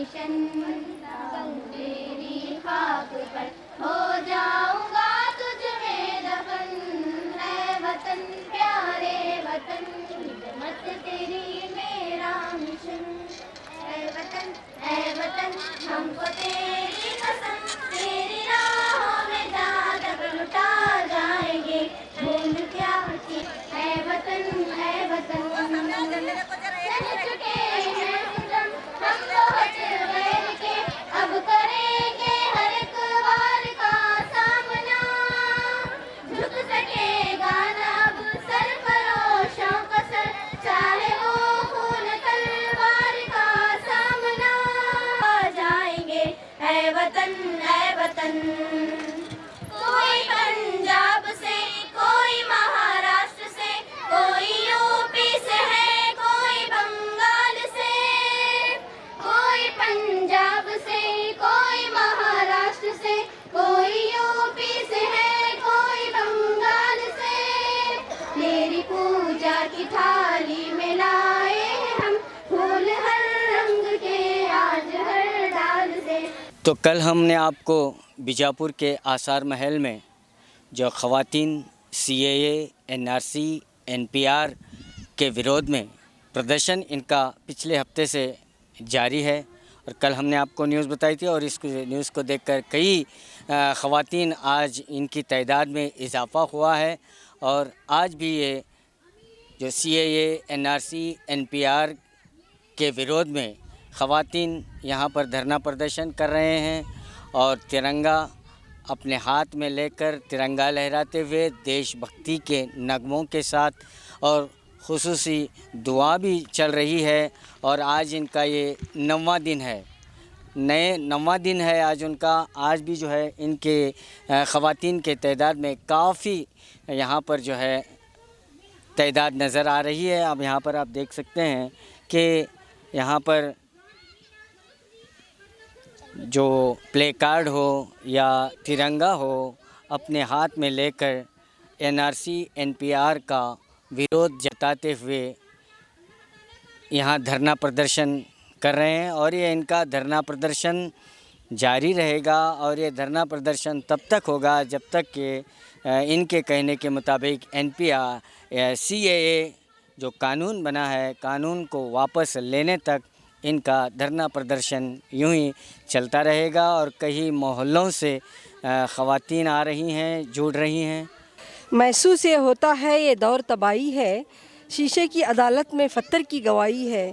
Mission, तेरी खाक पर हो जाऊंगा तुझ में दफन। ऐ वतन प्यारे वतन, खिदमत तेरी मेरा मिशन। ऐ वतन हमको तेरी कसम, तेरी राहों में जा तक लुटा जाएंगे, भूल क्या थी। ऐ वतन सह चुके हैं सितम हम बहुत गैर के, अब करेंगे हर एक वार का सामना। झुक सकेगा न अब सरफरोशों का सर, चाहे वो खून तलवार का सामना। आ जाएंगे ऐ वतन कोई पंजाब से, कोई महाराष्ट्र से, कोई यूपी से है, कोई बंगाल से। कोई पंजाब से, कोई महाराष्ट्र से, कोई यूपी से है, कोई बंगाल से। मेरी पूजा की थाली में लाए हम फूल हर रंग के, आज हर डाल से। तो कल हमने आपको बीजापुर के आसार महल में जो ख़वातीन CAA, NRC, NPR के विरोध में प्रदर्शन इनका पिछले हफ्ते से जारी है, और कल हमने आपको न्यूज़ बताई थी, और इस न्यूज़ को देखकर कई ख़वातीन आज इनकी तादाद में इजाफ़ा हुआ है। और आज भी ये जो CAA, NRC, NPR के विरोध में ख़वातीन यहाँ पर धरना प्रदर्शन कर रहे हैं, और तिरंगा अपने हाथ में लेकर तिरंगा लहराते हुए देशभक्ति के नगमों के साथ, और खुसूसी दुआ भी चल रही है। और आज इनका ये 9वां दिन है, 9वां दिन है आज उनका। आज भी जो है इनके ख़वातीन के तादाद में काफ़ी यहाँ पर जो है तादाद नज़र आ रही है। अब यहाँ पर आप देख सकते हैं कि यहाँ पर जो प्ले कार्ड हो या तिरंगा हो अपने हाथ में लेकर NRC, NPR का विरोध जताते हुए यहाँ धरना प्रदर्शन कर रहे हैं, और ये इनका धरना प्रदर्शन जारी रहेगा। और ये धरना प्रदर्शन तब तक होगा जब तक कि इनके कहने के मुताबिक NPR CAA जो कानून बना है, कानून को वापस लेने तक इनका धरना प्रदर्शन यूं ही चलता रहेगा। और कई मोहल्लों से ख़वातीन आ रही हैं, जुड़ रही हैं। महसूस ये होता है ये दौर तबाही है, शीशे की अदालत में पत्थर की गवाही है।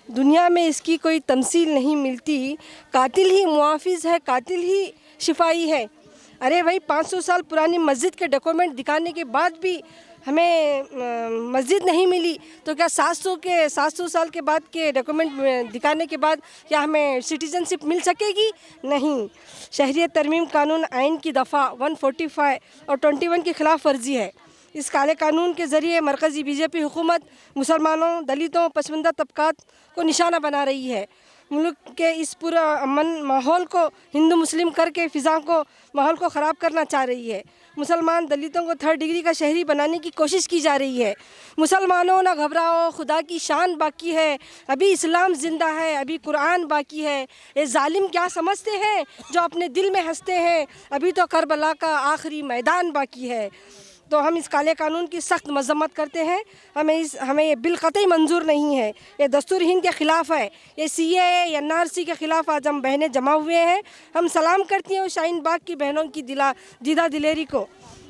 दुनिया में इसकी कोई तमसील नहीं मिलती, कातिल ही मुआफ़िज़ है, कातिल ही शिफाई है। अरे भाई 500 साल पुरानी मस्जिद के डॉक्यूमेंट दिखाने के बाद भी हमें मस्जिद नहीं मिली, तो क्या 700 साल के बाद के डॉक्यूमेंट दिखाने के बाद क्या हमें सिटीज़नशिप मिल सकेगी? नहीं। शहरियत तरमीम कानून आइन की दफ़ा 145 और 21 की खिलाफ वर्जी है। इस काले कानून के ज़रिए मरकज़ी BJP हुकूमत मुसलमानों, दलितों, पसमानदा तबकात को निशाना बना रही है। मुल्क के इस पूरा अमन माहौल को हिंदू मुस्लिम करके फ़िज़ा को माहौल को ख़राब करना चाह रही है। मुसलमान दलितों को 3rd डिग्री का शहरी बनाने की कोशिश की जा रही है। मुसलमानों ना घबराओ, खुदा की शान बाकी है, अभी इस्लाम ज़िंदा है, अभी कुरान बाकी है। ये जालिम क्या समझते हैं जो अपने दिल में हंसते हैं, अभी तो करबला का आखिरी मैदान बाकी है। तो हम इस काले कानून की सख्त मजम्मत करते हैं। हमें ये बिल कतई मंजूर नहीं है। ये दस्तूर हिंद के ख़िलाफ़ है। ये CAA NRC के ख़िलाफ़ आज हम बहनें जमा हुए हैं। हम सलाम करती हैं उस शाहीन बाग की बहनों की दीदा दिलेरी को।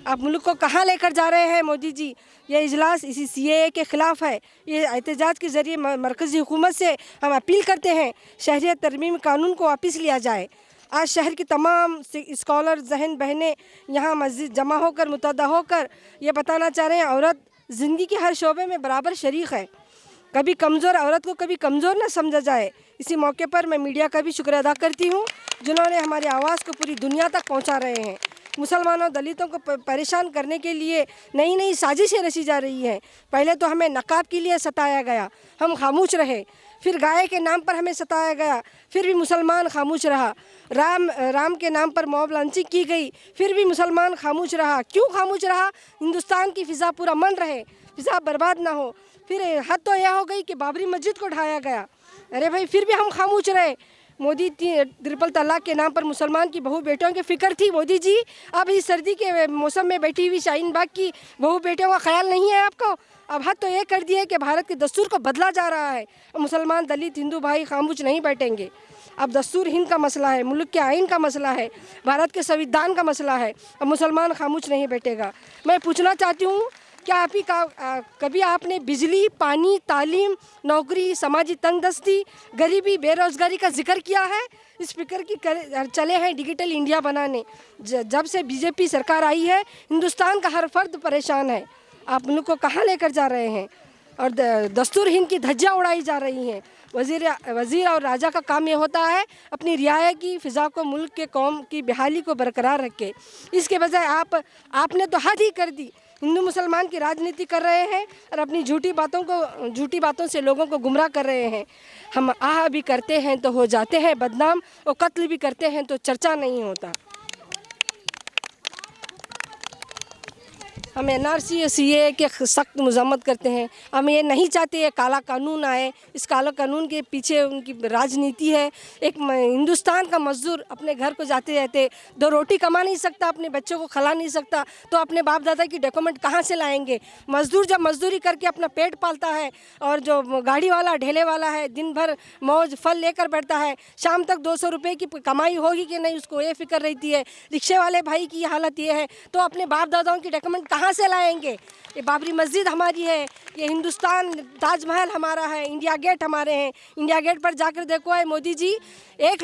आप मुल्क को कहाँ लेकर जा रहे हैं मोदी जी? ये इजलास इसी CAA के ख़िलाफ़ है। ये एहतजाज के ज़रिए मरकज़ी हुकूमत से हम अपील करते हैं शहरियत तरमीम कानून को वापस लिया जाए। आज शहर की तमाम स्कॉलर जहन बहनें यहाँ मस्जिद जमा होकर मुतहदा होकर ये बताना चाह रहे हैं औरत ज़िंदगी के हर शोबे में बराबर शरीक है। कभी कमज़ोर औरत को कभी कमज़ोर न समझा जाए। इसी मौके पर मैं मीडिया का भी शुक्र अदा करती हूँ जिन्होंने हमारी आवाज़ को पूरी दुनिया तक पहुँचा रहे हैं। मुसलमानों दलितों को परेशान करने के लिए नई नई साजिशें रची जा रही हैं। पहले तो हमें नकाब के लिए सताया गया, हम खामोश रहे। फिर गाय के नाम पर हमें सताया गया, फिर भी मुसलमान खामोश रहा। राम के नाम पर मॉब लॉन्चिंग की गई, फिर भी मुसलमान खामोश रहा। क्यों खामोश रहा? हिंदुस्तान की फ़िज़ा पूरा अमन रहे, फ़िज़ा बर्बाद ना हो। फिर हद तो यह हो गई कि बाबरी मस्जिद को ढाया गया। अरे भाई फिर भी हम खामोश रहे। मोदी ट्रिपल तलाक के नाम पर मुसलमान की बहू बेटियों की फ़िक्र थी मोदी जी। अब इस सर्दी के मौसम में बैठी हुई शाहीन बाग की बहू बेटियों का ख्याल नहीं है आपको। अब हद तो ये कर दी है कि भारत के दस्तूर को बदला जा रहा है। मुसलमान दलित हिंदू भाई खामोश नहीं बैठेंगे। अब दस्तूर हिंद का मसला है, मुल्क के आइन का मसला है, भारत के संविधान का मसला है। अब मुसलमान खामोश नहीं बैठेगा। मैं पूछना चाहती हूँ, क्या कभी आपने बिजली, पानी, तालीम, नौकरी, समाजी तंगदस्ती, गरीबी, बेरोजगारी का जिक्र किया है? स्पीकर की चले हैं डिजिटल इंडिया बनाने। जब से बीजेपी सरकार आई है हिंदुस्तान का हर फर्द परेशान है। आप मुल्क को कहाँ लेकर जा रहे हैं? और दस्तूर हिंद की धज्जियाँ उड़ाई जा रही हैं। वज़ीर और राजा का काम ये होता है अपनी रियाया की फ़िज़ा को, मुल्क के कौम की बहाली को बरकरार रखे। इसके बजाय आपने तो हद ही कर दी। हिंदू मुसलमान की राजनीति कर रहे हैं और अपनी झूठी बातों से लोगों को गुमराह कर रहे हैं। हम आह भी करते हैं तो हो जाते हैं बदनाम, और कत्ल भी करते हैं तो चर्चा नहीं होता। हम एनआरसी और सीएए के सख्त मज़म्मत करते हैं। हम ये नहीं चाहते ये काला कानून आए। इस काला कानून के पीछे उनकी राजनीति है। एक हिंदुस्तान का मज़दूर अपने घर को जाते रहते 2 रोटी कमा नहीं सकता, अपने बच्चों को खिला नहीं सकता, तो अपने बाप दादा की डॉक्यूमेंट कहाँ से लाएंगे? मज़दूर जब मज़दूरी करके अपना पेट पालता है, और जो गाड़ी वाला ढेले वाला है दिन भर मौज फल लेकर बैठता है, शाम तक 200 रुपये की कमाई होगी कि नहीं उसको ये फिक्र रहती है। रिक्शे वाले भाई की हालत ये है, तो अपने बाप दादाओं की डॉक्यूमेंट कहाँ से लाएंगे? ये बाबरी मस्जिद हमारी है, ये हिंदुस्तान ताजमहल हमारा है, इंडिया गेट हमारे हैं। इंडिया गेट पर जाकर देखो है मोदी जी, 1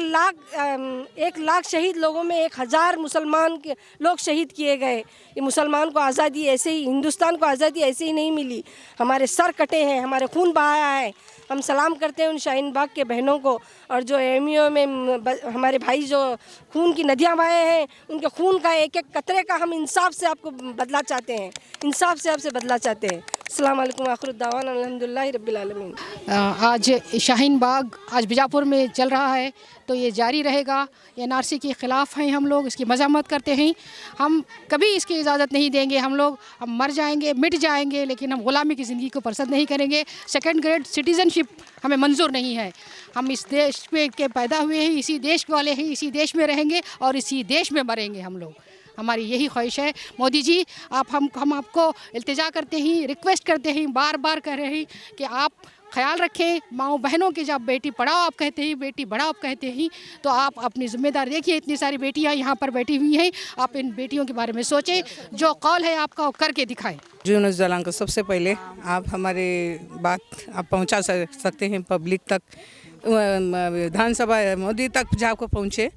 लाख शहीद लोगों में 1000 मुसलमान के लोग शहीद किए गए। ये मुसलमान को आज़ादी ऐसे ही, हिंदुस्तान को आज़ादी ऐसे ही नहीं मिली। हमारे सर कटे हैं, हमारे खून बहाया है। हम सलाम करते हैं उन शाहीन बाग के बहनों को, और जो एमयू में हमारे भाई जो खून की नदियां बहाए हैं, उनके खून का एक एक कतरे का हम इंसाफ से आपको बदला चाहते हैं, इंसाफ से आपसे बदला चाहते हैं। अस्सलाम वालेकुम, आखिरुद्दावाना अल्हम्दुलिल्लाहि रब्बिल आलमीन। आज शाहीन बाग आज बीजापुर में चल रहा है, तो ये जारी रहेगा। एनआरसी के ख़िलाफ़ हैं हम लोग, इसकी मज़म्मत करते हैं। हम कभी इसकी इजाज़त नहीं देंगे। हम मर जाएंगे, मिट जाएंगे, लेकिन हम ग़ुलामी की ज़िंदगी को पसंद नहीं करेंगे। सेकंड ग्रेड सिटीज़नशिप हमें मंजूर नहीं है। हम इस देश में के पैदा हुए हैं, इसी देश वाले हैं, इसी देश में रहेंगे और इसी देश में मरेंगे हम लोग। हमारी यही ख्वाहिश है। मोदी जी, हम आपको इल्तिजा करते हैं, रिक्वेस्ट करते हैं, बार बार कह रहे हैं कि आप ख्याल रखें माओ बहनों के। जब बेटी पढ़ाओ आप कहते हैं, बेटी बढ़ाओ आप कहते हैं, तो आप अपनी ज़िम्मेदारी देखिए। इतनी सारी बेटियां यहाँ पर बैठी हुई हैं, आप इन बेटियों के बारे में सोचें। जो कौल है आपका करके दिखाएं। यूनुस जलान को सबसे पहले आप हमारे बात आप पहुँचा सकते हैं पब्लिक तक, विधानसभा मोदी तक जाकर पहुँचे,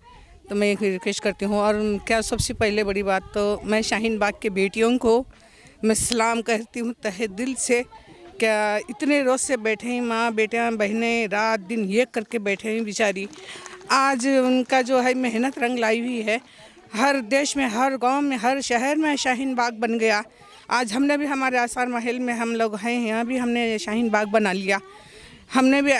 तो मैं एक रिक्वेस्ट करती हूँ। और क्या सबसे पहले बड़ी बात तो मैं शाहीन बाग के बेटियों को मैं सलाम कहती हूँ तहे दिल से। क्या इतने रोज़ से बैठे हैं माँ बेटियाँ बहनें, रात दिन ये करके बैठे हैं बेचारी। आज उनका जो है मेहनत रंग लाई हुई है। हर देश में, हर गांव में, हर शहर में शाहीन बाग बन गया। आज हमने भी हमारे आसार महल में हम लोग हैं, यहाँ भी हमने शाहीन बाग बना लिया। हमने भी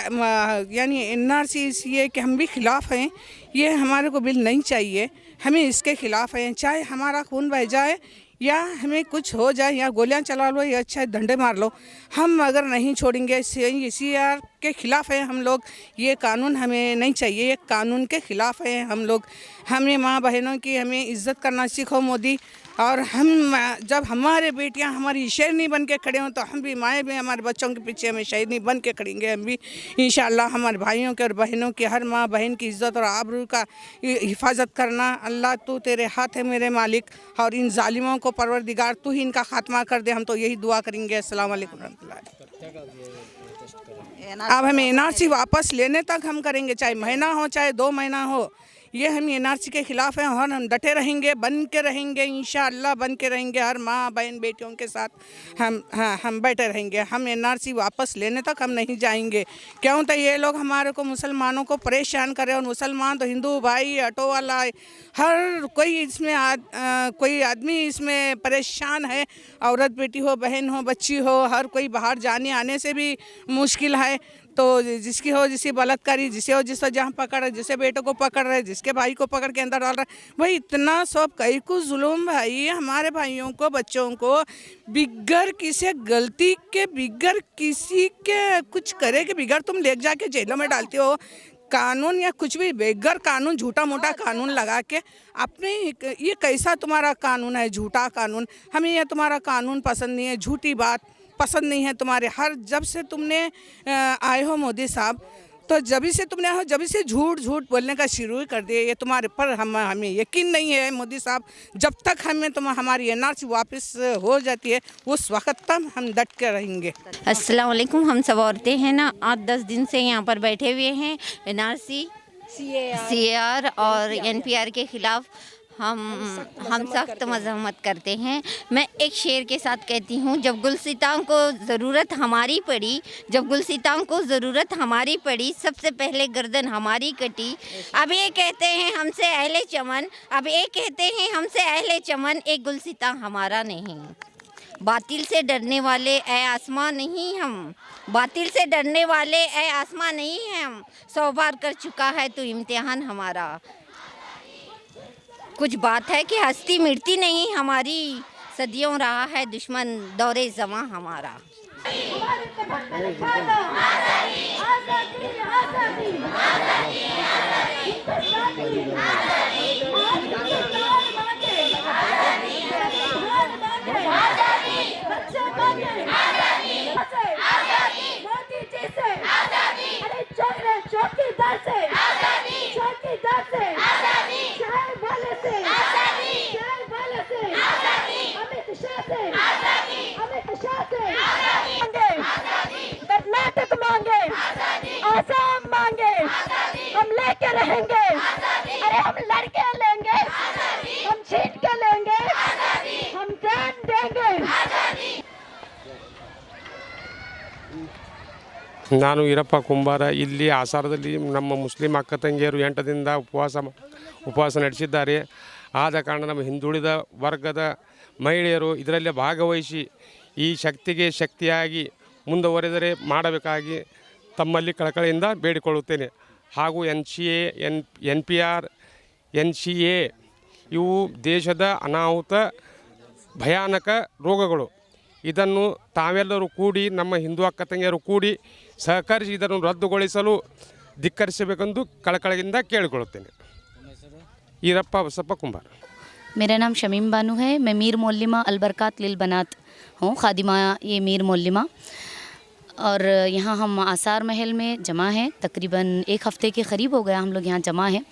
यानी एनआरसी सीएए के हम भी खिलाफ़ हैं। ये हमारे को बिल नहीं चाहिए, हमें इसके खिलाफ़ हैं। चाहे हमारा खून बह जाए या हमें कुछ हो जाए, या गोलियां चला लो या अच्छा डंडे मार लो, हम अगर नहीं छोड़ेंगे। सीआर के खिलाफ़ हैं हम लोग। ये कानून हमें नहीं चाहिए, ये कानून के खिलाफ़ हैं हम लोग। हमें माँ बहनों की हमें इज़्ज़त करना सीखो मोदी। और हम जब हमारे बेटियां हमारी शेरनी बन के खड़े हों, तो हम भी माएँ भी हमारे बच्चों के पीछे हमें शेरनी बन के खड़ेंगे। हम भी इंशाअल्लाह हमारे भाइयों के और बहनों की, हर माँ बहन की इज़्ज़त और आबरू का हिफाजत करना। अल्लाह तू तेरे हाथ है मेरे मालिक, और इन जालिमों को परवरदिगार तू ही इनका खात्मा कर दे। हम तो यही दुआ करेंगे। अस्सलाम वालेकुम रहमतुल्लाह। अब हमें एनआरसी वापस लेने तक हम करेंगे, चाहे महीना हो चाहे 2 महीना हो। ये हम एनआरसी के खिलाफ़ हैं और हम डटे रहेंगे, बन के रहेंगे, इंशाअल्लाह बन के रहेंगे। हर माँ बहन बेटियों के साथ हम बैठे रहेंगे। हम एनआरसी वापस लेने तक हम नहीं जाएंगे। क्यों? तो ये लोग हमारे को मुसलमानों को परेशान करें, और मुसलमान तो हिंदू भाई, ऑटो वाला, हर कोई इसमें कोई आदमी इसमें परेशान है। औरत बेटी हो, बहन हो, बच्ची हो, हर कोई बाहर जाने आने से भी मुश्किल है। तो जिसकी हो जिसकी बलात्कारी, जिसे हो जिसको जहाँ पकड़ रहे, जिसे बेटों को पकड़ रहे, जिसके भाई को पकड़ के अंदर डाल रहे, भाई इतना सब कई कुछ जुल्म भाई हमारे भाइयों को, बच्चों को बिगर किसी गलती के, बिगर किसी के कुछ करे के बिगर तुम ले जाके जेलों में डालते हो। कानून या कुछ भी बेगर कानून झूठा मोटा कानून लगा के अपने ये कैसा तुम्हारा कानून है, झूठा कानून, हमें ये तुम्हारा कानून पसंद नहीं है, झूठी बात पसंद नहीं है तुम्हारे। हर जब से तुमने आए हो मोदी साहब, तो जब से तुमने आए हो जब से झूठ बोलने का शुरू कर दिए। ये तुम्हारे पर हमें यकीन नहीं है मोदी साहब, जब तक हमारी एनआरसी वापस हो जाती है उस वक्त तक हम डट के रहेंगे। अस्सलाम वालेकुम। हम सब औरतें हैं ना 8-10 दिन से यहाँ पर बैठे हुए हैं। एनआरसी, सीएआर और एनपीआर के खिलाफ हम सख्त मजम्मत करते हैं। मैं एक शेर के साथ कहती हूँ, जब गुलसितां को ज़रूरत हमारी पड़ी, जब गुलसितां को ज़रूरत हमारी पड़ी, सबसे पहले गर्दन हमारी कटी। अब ये कहते हैं हमसे अहले चमन, अब ये कहते हैं हमसे अहले चमन, एक गुलसितां हमारा नहीं। बातिल से डरने वाले ए आसमां नहीं हम, बातिल से डरने वाले ए आसमां नहीं हैं हम। 100 बार कर चुका है तो इम्तिहान हमारा। कुछ बात है कि हस्ती मिटती नहीं हमारी, सदियों रहा है दुश्मन दौरे ज़मां हमारा। कर्नाटक मांगे, आसाम मांगे, हम लेके रहेंगे। अरे हम लड़के लेंगे, हम छीन के लेंगे, हम जान देंगे। ನಾನು ಈರಪ್ಪ ಕುಂಬಾರ. ಇಲ್ಲಿ ಆಸಾರದಲ್ಲಿ ನಮ್ಮ ಮುಸ್ಲಿಂ ಅಕ್ಕ ತಂಗಿಯರು 8 ದಿನದ ಉಪವಾಸ ನಡೆಸಿದ್ದಾರೆ. ಆದ ಕಾರಣ ನಮ್ಮ ಹಿಂದುಳಿದ ವರ್ಗದ ಮಹಿಳೆಯರು ಇದರಲ್ಲಿ ಭಾಗವಹಿಸಿ ಈ ಶಕ್ತಿಗೆ ಶಕ್ತಿಯಾಗಿ ಮುಂದುವರೆದರೆ ಮಾಡಬೇಕಾಗಿ ತಮ್ಮಲ್ಲಿ ಕಳಕಳಿಯಿಂದ ಬೇಡಿಕೊಳ್ಳುತ್ತೇನೆ. ಹಾಗೂ NPR, NCA ಇವು ದೇಶದ ಅನಾಹುತ ಭಯಾನಕ ರೋಗಗಳು. ಇದನ್ನು ತಾವೆಲ್ಲರೂ ಕೂಡಿ, ನಮ್ಮ ಹಿಂದೂ ಅಕ್ಕ ತಂಗಿಯರು ಕೂಡಿ ಸಹಕರಿಸಿ ಇದನ್ನು ರದ್ದುಗೊಳಿಸಲು ಧಿಕ್ಕರಿಸಬೇಕೆಂದು ಕಳಕಳಿಯಿಂದ ಕೇಳಿಕೊಳ್ಳುತ್ತೇನೆ. ಈರಪ್ಪ ಬಸಪ್ಪ ಕುಂಬಾರ. मेरा नाम शमीम बानू है। मैं मीर मोल्लिमा अलबरकात लिल बनात हूँ, खादिमा ये मीर मोल्लिमा। और यहाँ हम आसार महल में जमा हैं। तकरीबन 1 हफ़्ते के क़रीब हो गया हम लोग यहाँ जमा हैं।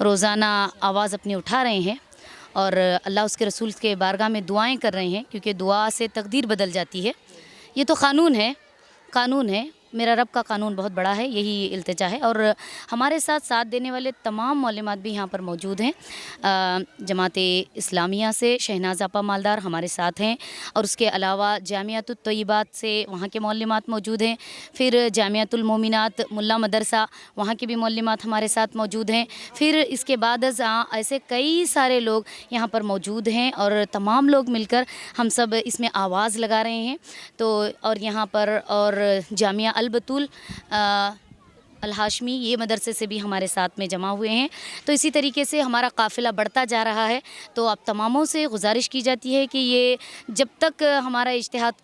रोज़ाना आवाज़ अपनी उठा रहे हैं और अल्लाह उसके रसूल के बारगाह में दुआएं कर रहे हैं, क्योंकि दुआ से तकदीर बदल जाती है। ये तो कानून है, मेरा रब का कानून बहुत बड़ा है, यही इल्तिजा है। और हमारे साथ देने वाले तमाम मौलमात भी यहाँ पर मौजूद हैं। जमात इस्लामिया से शहनाज आपा मालदार हमारे साथ हैं, और उसके अलावा जामियातुत तय्यबात से वहाँ के मौलमात मौजूद हैं। फिर जामियातुल मोमिनात मुल्ला मदरसा, वहाँ के भी मौलमात हमारे साथ मौजूद हैं। फिर इसके बाद ऐसे कई सारे लोग यहाँ पर मौजूद हैं, और तमाम लोग मिलकर हम सब इसमें आवाज़ लगा रहे हैं। तो और यहाँ पर और जामिया अल-बतूल अल-हाशमी, ये मदरसे से भी हमारे साथ में जमा हुए हैं। तो इसी तरीके से हमारा काफ़िला बढ़ता जा रहा है। तो आप तमामों से गुजारिश की जाती है कि ये जब तक हमारा इज्तिहाद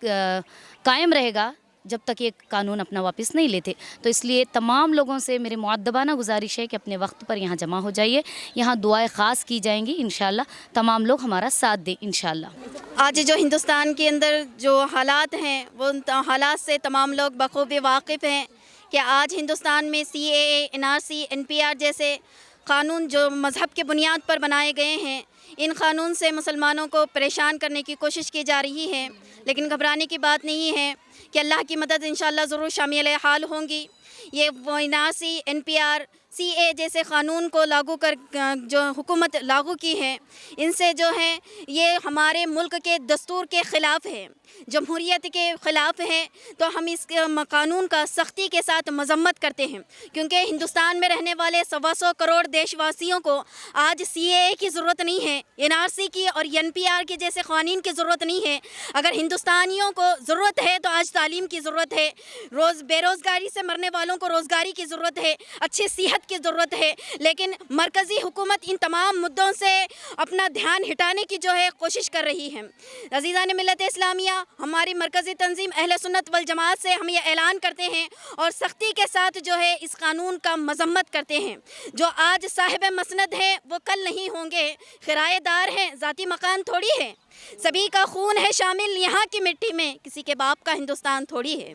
कायम रहेगा, जब तक ये कानून अपना वापस नहीं लेते, तो इसलिए तमाम लोगों से मेरी मुअद्दबाना गुजारिश है कि अपने वक्त पर यहाँ जमा हो जाइए। यहाँ दुआएं ख़ास की जाएंगी इंशाअल्लाह। तमाम लोग हमारा साथ दें इंशाअल्लाह। आज जो हिंदुस्तान के अंदर जो हालात हैं, वो हालात से तमाम लोग बखूबी वाकिफ़ हैं कि आज हिंदुस्तान में CAA, NRC, NPR जैसे कानून जो मज़हब के बुनियाद पर बनाए गए हैं, इन कानून से मुसलमानों को परेशान करने की कोशिश की जा रही है। लेकिन घबराने की बात नहीं है कि अल्लाह की मदद इंशाअल्लाह ज़रूर शामिल हाल होंगी। ये NRC, NPR, CA जैसे क़ानून को लागू कर जो हुकूमत लागू की है, इनसे जो है ये हमारे मुल्क के दस्तूर के ख़िलाफ़ है, जमहूरियत के ख़िलाफ़ है। तो हम इस कानून का सख्ती के साथ मजम्मत करते हैं, क्योंकि हिंदुस्तान में रहने वाले 125 करोड़ देशवासियों को आज CAA की ज़रूरत नहीं है, NRC की और NPR के जैसे क़वानीन की ज़रूरत नहीं है। अगर हिंदुस्तानियों को ज़रूरत है तो आज तालीम की ज़रूरत है, बेरोज़गारी से मरने वालों को रोज़गारी की ज़रूरत है, अच्छी सेहत इस्लाहात की ज़रूरत है, लेकिन मरकज़ी हुकूमत इन तमाम मुद्दों से अपना ध्यान हटाने की जो है कोशिश कर रही है। अज़ीज़ान मिल्लत इस्लामिया, हमारी मरकज़ी तंजीम अहले सुन्नत वल जमात से हम ये ऐलान करते हैं और सख्ती के साथ जो है इस कानून का मजम्मत करते हैं। जो आज साहिब मसनद हैं वो कल नहीं होंगे, किराएदार हैं, ज़ाती मकान थोड़ी है। सभी का खून है शामिल यहाँ की मिट्टी में, किसी के बाप का हिंदुस्तान थोड़ी है।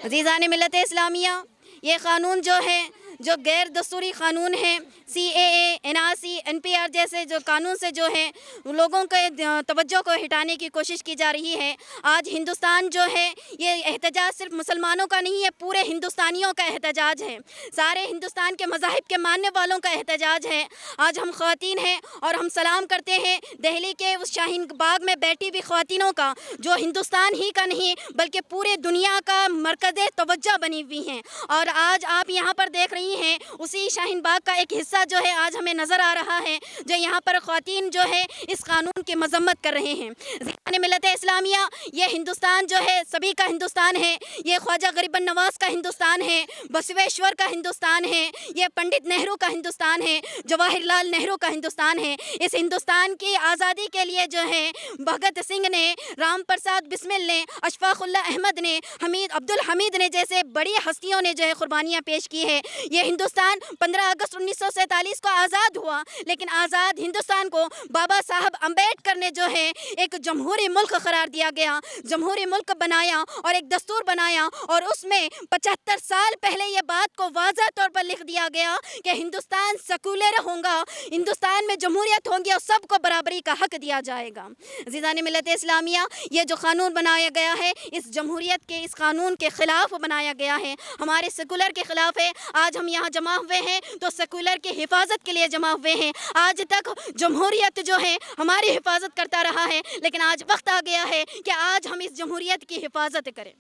अज़ीज़ान मिल्लत इस्लामिया, ये क़ानून जो है, जो गैर दस्तूरी क़ानून है, CAA, NRC, NPR जैसे जो कानून से जो है लोगों के तवज्जो को हटाने की कोशिश की जा रही है। आज हिंदुस्तान जो है, ये एहतजाज सिर्फ मुसलमानों का नहीं है, पूरे हिंदुस्तानियों का एहतजाज है, सारे हिंदुस्तान के मज़ाहिब के मानने वालों का एहतजाज है। आज हम ख़वातीन हैं और हम सलाम करते हैं दिल्ली के उस शाहीन बाग में बैठी हुई ख़वातीनों का, जो हिंदुस्तान ही का नहीं बल्कि पूरे दुनिया का मरकज़ तवज्जो बनी हुई हैं। और आज आप यहाँ पर देख रही हैं, उसी शाहीन बाग का एक हिस्सा जो है आज हमें नज़र आ रहा है, जो यहाँ पर ख़वातीन जो है इस कानून की मजम्मत कर रहे हैं। ज़ियान मिल्लत इस्लामिया, ये हिंदुस्तान जो है सभी का हिंदुस्तान है, ये ख्वाजा गरीबन नवाज का हिंदुस्तान है, बसवेश्वर का हिंदुस्तान है, ये पंडित नेहरू का हिंदुस्तान है, जवाहरलाल नेहरू का हिंदुस्तान है। इस हिंदुस्तान की आज़ादी के लिए जो है भगत सिंह ने, राम प्रसाद बिस्मिल ने, अशफाकुल्ला अहमद ने, हमीद अब्दुल हमीद ने जैसे बड़ी हस्तियों ने जो है कुर्बानियाँ पेश की है। ये हिंदुस्तान 15 अगस्त 1947 को आज़ाद हुआ, लेकिन आज़ाद हिंदुस्तान को बाबा साहब अम्बेडकर ने जो है एक जमहूरी मुल्क करार दिया गया, जमहूरी मुल्क बनाया और एक दस्तूर बनाया, और उसमें 75 साल पहले ये बात को वाज़ह तौर पर लिख दिया गया कि हिंदुस्तान सेकुलर होगा, हिंदुस्तान में जमहूरियत होंगी और सबको बराबरी का हक दिया जाएगा। अज़ीज़ान मिल्लत इस्लामिया, ये जो कानून बनाया गया है इस जमहूरियत के, इस कानून के ख़िलाफ़ बनाया गया है, हमारे सेकुलर के ख़िलाफ़ है। आज हम यहाँ जमा हुए हैं तो सेकुलर की हिफाजत के लिए जमा हुए हैं। आज तक जमहूरियत जो है हमारी हिफाजत करता रहा है, लेकिन आज वक्त आ गया है कि आज हम इस जमहूरियत की हिफाजत करें।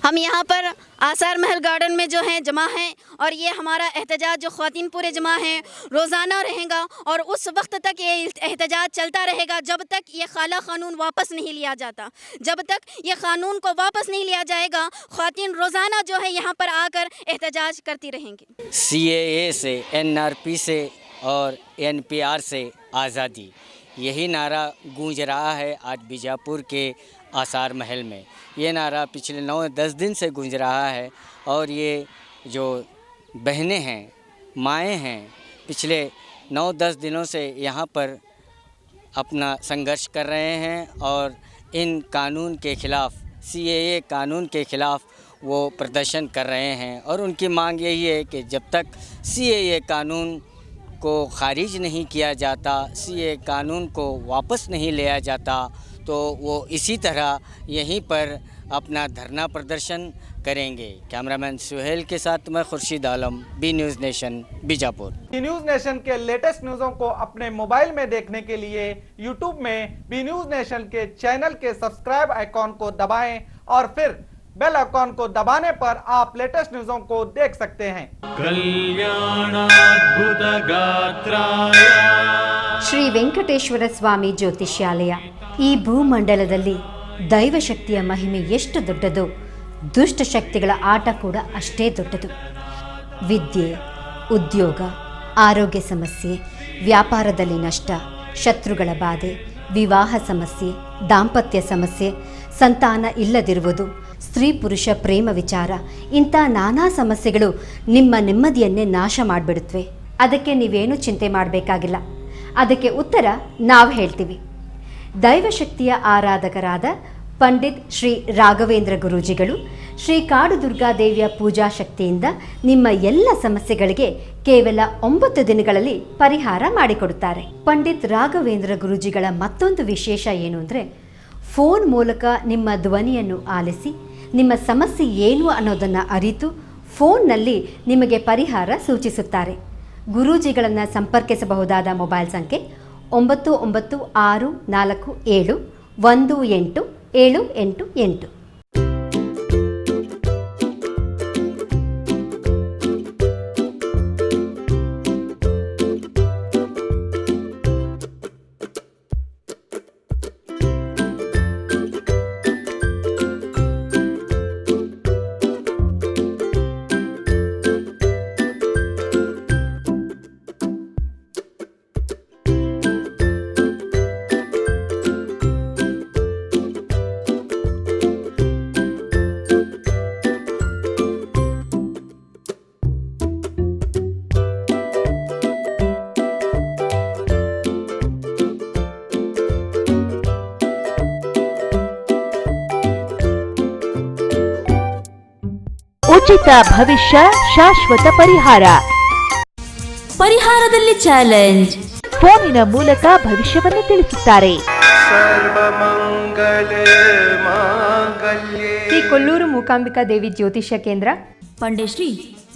हम यहाँ पर आसार महल गार्डन में जो है जमा हैं, और ये हमारा एहतजाज जो ख़वातीन पूरे जमा हैं रोज़ाना रहेगा, और उस वक्त तक ये एहतजाज चलता रहेगा जब तक ये काला क़ानून वापस नहीं लिया जाता। जब तक ये क़ानून को वापस नहीं लिया जाएगा, ख़वातीन रोज़ाना जो है यहाँ पर आकर एहतजाज करती रहेंगी। CAA से, NRP से और NPR से आज़ादी, यही नारा गूंज रहा है आज बीजापुर के आसार महल में। ये नारा पिछले 9-10 दिन से गूंज रहा है, और ये जो बहनें हैं, माएँ हैं, पिछले 9-10 दिनों से यहाँ पर अपना संघर्ष कर रहे हैं, और इन कानून के ख़िलाफ़, CAA कानून के ख़िलाफ़ वो प्रदर्शन कर रहे हैं। और उनकी मांग यही है कि जब तक CAA कानून को खारिज नहीं किया जाता, CAA कानून को वापस नहीं लिया जाता, तो वो इसी तरह यहीं पर अपना धरना प्रदर्शन करेंगे। कैमरामैन सुहेल के साथ मैं Khurshid Alam, B News Nation, Bijapur. B News Nation के लेटेस्ट न्यूज़ों को अपने मोबाइल में देखने के लिए यूट्यूब में बी न्यूज़ नेशन के चैनल के सब्सक्राइब आइकॉन को दबाएं, और फिर बेल आइकॉन को दबाने पर आप लेटेस्ट न्यूज़ों को देख सकते हैं। ಶ್ರೀ ವೆಂಕಟೇಶ್ವರ ಸ್ವಾಮಿ ಜ್ಯೋತಿಷ್ಯಾಲಯ. ಈ ಭೂಮಂಡಲದಲ್ಲಿ ದೈವಶಕ್ತಿಯ ಮಹಿಮೆ ಎಷ್ಟು ದೊಡ್ಡದೋ, ದುಷ್ಟಶಕ್ತಿಗಳ ಆಟ ಕೂಡ ಅಷ್ಟೇ ದೊಡ್ಡದು. ವಿದ್ಯೆ, ಉದ್ಯೋಗ, ಆರೋಗ್ಯ ಸಮಸ್ಯೆ, ವ್ಯಾಪಾರದಲ್ಲಿ ನಷ್ಟ, ಶತ್ರುಗಳ ಬಾಧೆ, ವಿವಾಹ ಸಮಸ್ಯೆ, ದಾಂಪತ್ಯ ಸಮಸ್ಯೆ, ಸಂತಾನ ಇಲ್ಲದಿರುವುದು, ಸ್ತ್ರೀ ಪುರುಷ ಪ್ರೇಮ ವಿಚಾರ, ಇಂಥ ನಾನಾ ಸಮಸ್ಯೆಗಳು ನಿಮ್ಮ ನೆಮ್ಮದಿಯನ್ನೇ ನಾಶ ಮಾಡಿಬಿಡುತ್ತವೆ. ಅದಕ್ಕೆ ನೀವೇನು ಚಿಂತೆ ಮಾಡಬೇಕಾಗಿಲ್ಲ. ಅದಕ್ಕೆ ಉತ್ತರ ನಾವು ಹೇಳ್ತೀವಿ. ದೈವಶಕ್ತಿಯ ಆರಾಧಕರಾದ ಪಂಡಿತ್ ಶ್ರೀ ರಾಘವೇಂದ್ರ ಗುರೂಜಿಗಳು ಶ್ರೀ ಕಾಡು ದುರ್ಗಾದೇವಿಯ ಪೂಜಾ ಶಕ್ತಿಯಿಂದ ನಿಮ್ಮ ಎಲ್ಲ ಸಮಸ್ಯೆಗಳಿಗೆ ಕೇವಲ 9 ದಿನಗಳಲ್ಲಿ ಪರಿಹಾರ ಮಾಡಿಕೊಡುತ್ತಾರೆ. ಪಂಡಿತ್ ರಾಘವೇಂದ್ರ ಗುರೂಜಿಗಳ ಮತ್ತೊಂದು ವಿಶೇಷ ಏನು ಅಂದರೆ, ಫೋನ್ ಮೂಲಕ ನಿಮ್ಮ ಧ್ವನಿಯನ್ನು ಆಲಿಸಿ ನಿಮ್ಮ ಸಮಸ್ಯೆ ಏನು ಅನ್ನೋದನ್ನು ಅರಿತು ಫೋನ್ನಲ್ಲಿ ನಿಮಗೆ ಪರಿಹಾರ ಸೂಚಿಸುತ್ತಾರೆ. ಗುರೂಜಿಗಳನ್ನು ಸಂಪರ್ಕಿಸಬಹುದಾದ ಮೊಬೈಲ್ ಸಂಖ್ಯೆ 9964471888. ಉಚಿತ ಭವಿಷ್ಯ ಶಾಶ್ವತ ಪರಿಹಾರ. ಪರಿಹಾರದಲ್ಲಿ ಚಾಲೆಂಜ್. ಫೋನಿನ ಮೂಲಕ ಭವಿಷ್ಯವನ್ನು ತಿಳಿಸುತ್ತಾರೆ. ಶ್ರೀ ಕೊಲ್ಲೂರು ಮೂಕಾಂಬಿಕಾ ದೇವಿ ಜ್ಯೋತಿಷ್ಯ ಕೇಂದ್ರ, ಪಂಡಿತ್ ಶ್ರೀ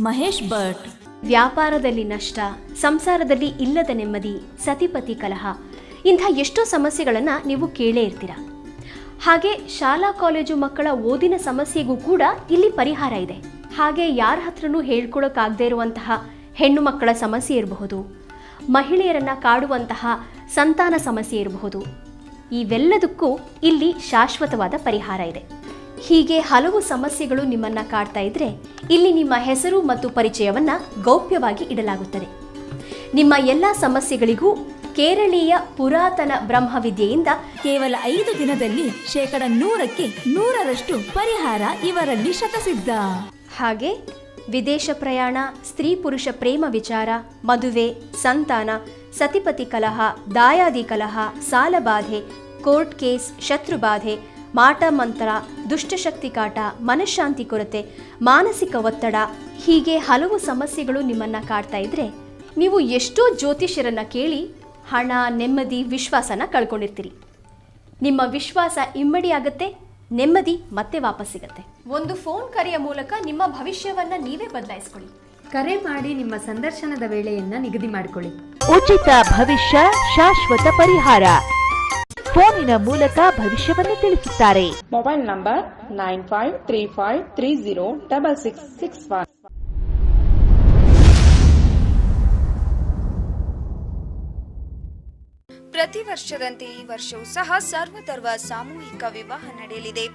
ಮಹೇಶ್ ಭಟ್. ವ್ಯಾಪಾರದಲ್ಲಿ ನಷ್ಟ, ಸಂಸಾರದಲ್ಲಿ ಇಲ್ಲದ ನೆಮ್ಮದಿ, ಸತಿಪತಿ ಕಲಹ, ಇಂಥ ಎಷ್ಟೋ ಸಮಸ್ಯೆಗಳನ್ನು ನೀವು ಕೇಳೇ ಇರ್ತೀರ. ಹಾಗೆ ಶಾಲಾ ಕಾಲೇಜು ಮಕ್ಕಳ ಓದಿನ ಸಮಸ್ಯೆಗೂ ಕೂಡ ಇಲ್ಲಿ ಪರಿಹಾರ ಇದೆ. ಹಾಗೆ ಯಾರ ಹತ್ರನೂ ಹೇಳ್ಕೊಳಕ್ಕಾಗದೇ ಇರುವಂತಹ ಹೆಣ್ಣು ಮಕ್ಕಳ ಸಮಸ್ಯೆ ಇರಬಹುದು, ಮಹಿಳೆಯರನ್ನು ಕಾಡುವಂತಹ ಸಂತಾನ ಸಮಸ್ಯೆ ಇರಬಹುದು. ಇವೆಲ್ಲದಕ್ಕೂ ಇಲ್ಲಿ ಶಾಶ್ವತವಾದ ಪರಿಹಾರ ಇದೆ. ಹೀಗೆ ಹಲವು ಸಮಸ್ಯೆಗಳು ನಿಮ್ಮನ್ನು ಕಾಡ್ತಾ ಇದ್ದರೆ ಇಲ್ಲಿ ನಿಮ್ಮ ಹೆಸರು ಮತ್ತು ಪರಿಚಯವನ್ನು ಗೌಪ್ಯವಾಗಿ ಇಡಲಾಗುತ್ತದೆ. ನಿಮ್ಮ ಎಲ್ಲ ಸಮಸ್ಯೆಗಳಿಗೂ ಕೇರಳೀಯ ಪುರಾತನ ಬ್ರಹ್ಮವಿದ್ಯೆಯಿಂದ ಕೇವಲ 5 ದಿನದಲ್ಲಿ 100% 100% ಪರಿಹಾರ ಇವರಲ್ಲಿ ಶತಸಿದ್ಧ. ಹಾಗೆ ವಿದೇಶ ಪ್ರಯಾಣ, ಸ್ತ್ರೀ ಪುರುಷ ಪ್ರೇಮ ವಿಚಾರ, ಮದುವೆ, ಸಂತಾನ, ಸತಿಪತಿ ಕಲಹ, ದಾಯಾದಿ ಕಲಹ, ಸಾಲಬಾಧೆ, ಕೋರ್ಟ್ ಕೇಸ್, ಶತ್ರುಬಾಧೆ, ಮಾಟ ಮಂತ್ರ, ದುಷ್ಟಶಕ್ತಿ ಕಾಟ, ಮನಃಶಾಂತಿ ಕೊರತೆ, ಮಾನಸಿಕ ಒತ್ತಡ, ಹೀಗೆ ಹಲವು ಸಮಸ್ಯೆಗಳು ನಿಮ್ಮನ್ನು ಕಾಡ್ತಾ ಇದ್ದರೆ ನೀವು ಎಷ್ಟೋ ಜ್ಯೋತಿಷ್ಯರನ್ನು ಕೇಳಿ ಹಣ, ನೆಮ್ಮದಿ, ವಿಶ್ವಾಸನ ಕಳ್ಕೊಂಡಿರ್ತೀರಿ. ನಿಮ್ಮ ವಿಶ್ವಾಸ ಇಮ್ಮಡಿಯಾಗುತ್ತೆ, ನೆಮ್ಮದಿ ಮತ್ತೆ ವಾಪಸ್ ಸಿಗುತ್ತೆ. ಒಂದು ಫೋನ್ ಕರೆಯ ಮೂಲಕ ನಿಮ್ಮ ಭವಿಷ್ಯವನ್ನು ನೀವೇ ಬದಲಾಯಿಸ್ಕೊಳ್ಳಿ. ಕರೆ ಮಾಡಿ ನಿಮ್ಮ ಸಂದರ್ಶನದ ವೇಳೆಯನ್ನು ನಿಗದಿ ಮಾಡಿಕೊಳ್ಳಿ. ಉಚಿತ ಭವಿಷ್ಯ ಶಾಶ್ವತ ಪರಿಹಾರ. ಫೋನಿನ ಮೂಲಕ ಭವಿಷ್ಯವನ್ನು ತಿಳಿಸುತ್ತಾರೆ. Mobile number 9535306661. ಪ್ರತಿ ವರ್ಷದಂತೆ ಈ ವರ್ಷವೂ ಸಹ ಸರ್ವಧರ್ಮ ಸಾಮೂಹಿಕ ವಿವಾಹ ನಡೆಯಲಿದೆ.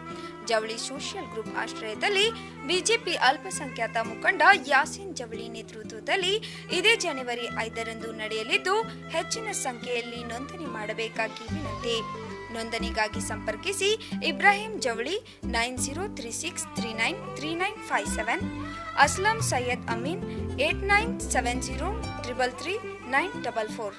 ಜವಳಿ ಸೋಷಿಯಲ್ ಗ್ರೂಪ್ ಆಶ್ರಯದಲ್ಲಿ ಬಿಜೆಪಿ ಅಲ್ಪಸಂಖ್ಯಾತ ಮುಖಂಡ ಯಾಸೀನ್ ಜವಳಿ ನೇತೃತ್ವದಲ್ಲಿ ಇದೇ ಜನವರಿ 5ರಂದು ನಡೆಯಲಿದ್ದು, ಹೆಚ್ಚಿನ ಸಂಖ್ಯೆಯಲ್ಲಿ ನೋಂದಣಿ ಮಾಡಬೇಕಾಗಿ ವಿನಂತಿ. ನೋಂದಣಿಗಾಗಿ ಸಂಪರ್ಕಿಸಿ ಇಬ್ರಾಹಿಂ ಜವಳಿ 9036393957, ಅಸ್ಲಂ ಸೈಯದ್ ಅಮೀನ್ 8970333944.